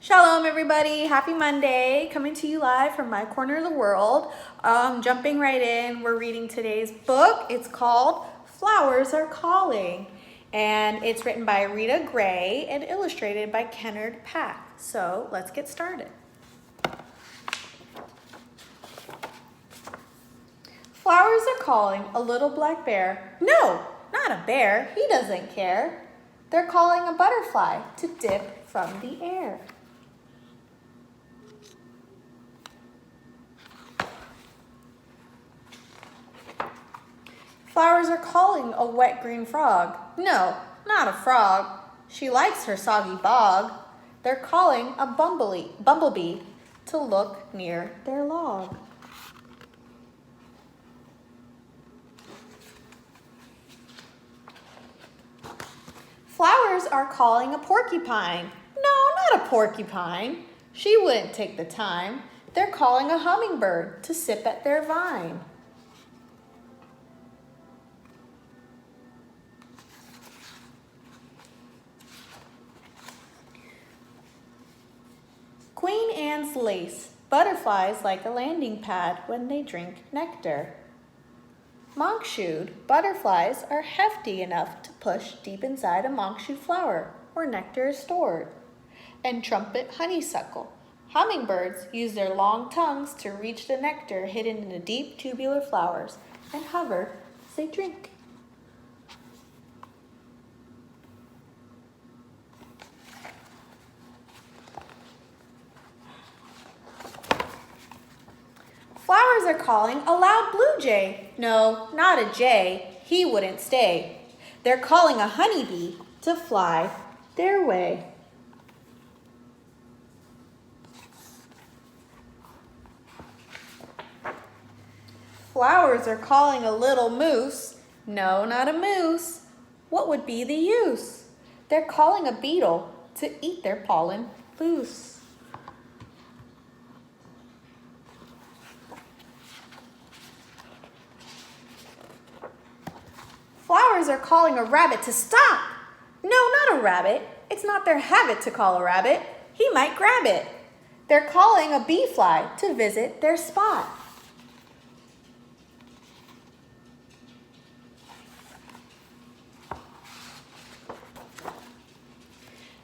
Shalom everybody, happy Monday, coming to you live from my corner of the world. Jumping right in, we're reading today's book. It's called Flowers Are Calling, and it's written by Rita Gray and illustrated by Kennard Pack. So let's get started. Flowers are calling a little black bear. No, not a bear, he doesn't care. They're calling a butterfly to dip from the air. Flowers are calling a wet green frog. No, not a frog. She likes her soggy bog. They're calling a bumblebee to look near their log. Flowers are calling a porcupine. No, not a porcupine. She wouldn't take the time. They're calling a hummingbird to sip at their vine. Queen Anne's lace, butterflies like a landing pad when they drink nectar. Monkshood, butterflies are hefty enough to push deep inside a monkshood flower where nectar is stored. And trumpet honeysuckle, hummingbirds use their long tongues to reach the nectar hidden in the deep tubular flowers and hover as they drink. Flowers are calling a loud blue jay. No, not a jay. He wouldn't stay. They're calling a honeybee to fly their way. Flowers are calling a little moose. No, not a moose. What would be the use? They're calling a beetle to eat their pollen loose. Flowers are calling a rabbit to stop. No, not a rabbit. It's not their habit to call a rabbit. He might grab it. They're calling a bee fly to visit their spot.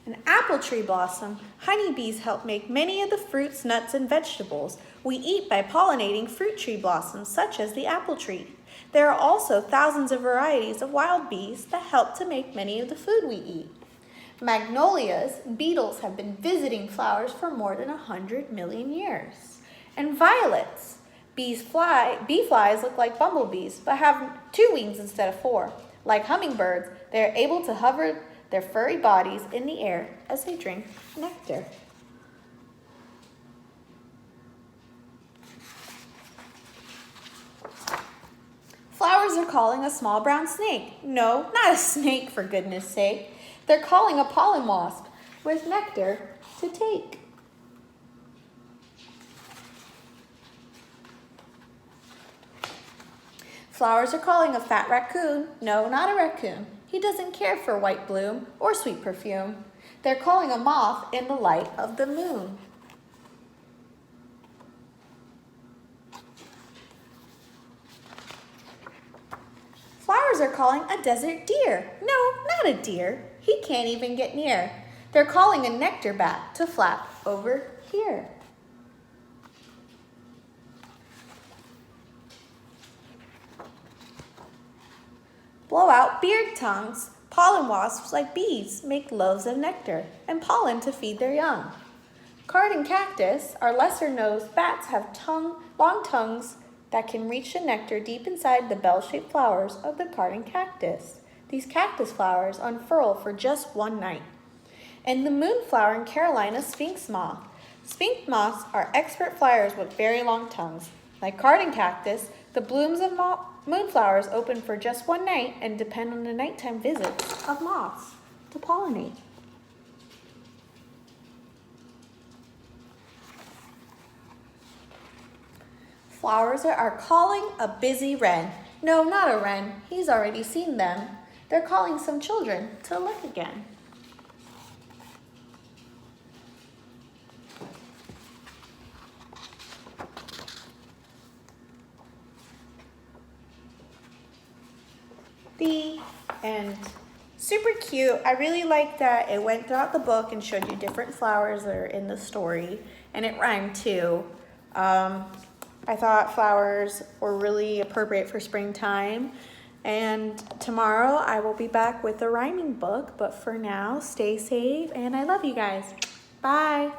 An apple tree blossom. Honeybees help make many of the fruits, nuts, and vegetables we eat by pollinating fruit tree blossoms, such as the apple tree. There are also thousands of varieties of wild bees that help to make many of the food we eat. Magnolias, beetles have been visiting flowers for more than 100 million years. And violets, bee flies look like bumblebees, but have 2 wings instead of 4. Like hummingbirds, they are able to hover their furry bodies in the air as they drink nectar. Flowers are calling a small brown snake. No, not a snake, for goodness sake. They're calling a pollen wasp with nectar to take. Flowers are calling a fat raccoon. No, not a raccoon. He doesn't care for white bloom or sweet perfume. They're calling a moth in the light of the moon. Flowers are calling a desert deer. No, not a deer. He can't even get near. They're calling a nectar bat to flap over here. Blow out beard tongues. Pollen wasps like bees make loaves of nectar and pollen to feed their young. Garden cactus, our lesser-nosed bats, have long tongues that can reach the nectar deep inside the bell-shaped flowers of the garden cactus. These cactus flowers unfurl for just one night. And the moonflower in Carolina, sphinx moth. Sphinx moths are expert flyers with very long tongues. Like garden cactus, the blooms of moonflowers open for just one night and depend on the nighttime visits of moths to pollinate. Flowers are calling a busy wren. No, not a wren. He's already seen them. They're calling some children to look again. The end. Super cute. I really like that it went throughout the book and showed you different flowers that are in the story, and it rhymed too. I thought flowers were really appropriate for springtime. And tomorrow I will be back with a rhyming book, but for now, stay safe and I love you guys. Bye.